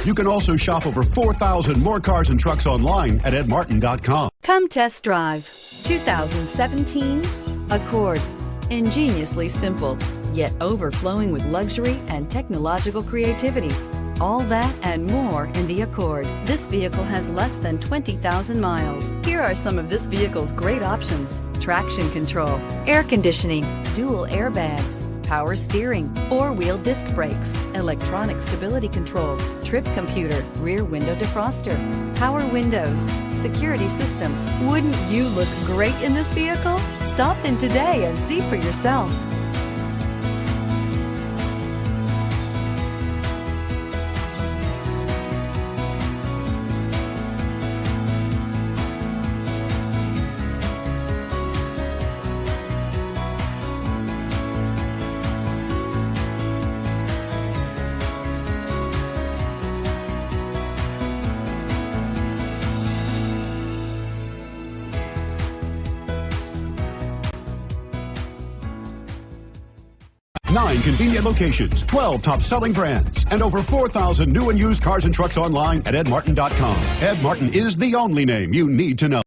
You can also shop over 4,000 more cars and trucks online at edmartin.com. Come test drive 2017 Accord. Ingeniously simple, yet overflowing with luxury and technological creativity. All that and more in the Accord. This vehicle has less than 20,000 miles. Here are some of this vehicle's great options: traction control, air conditioning, dual airbags, power steering, four-wheel disc brakes, electronic stability control, trip computer, rear window defroster, power windows, security system. Wouldn't you look great in this vehicle? Stop in today and see for yourself. Nine convenient locations, 12 top-selling brands, and over 4,000 new and used cars and trucks online at edmartin.com. Ed Martin is the only name you need to know.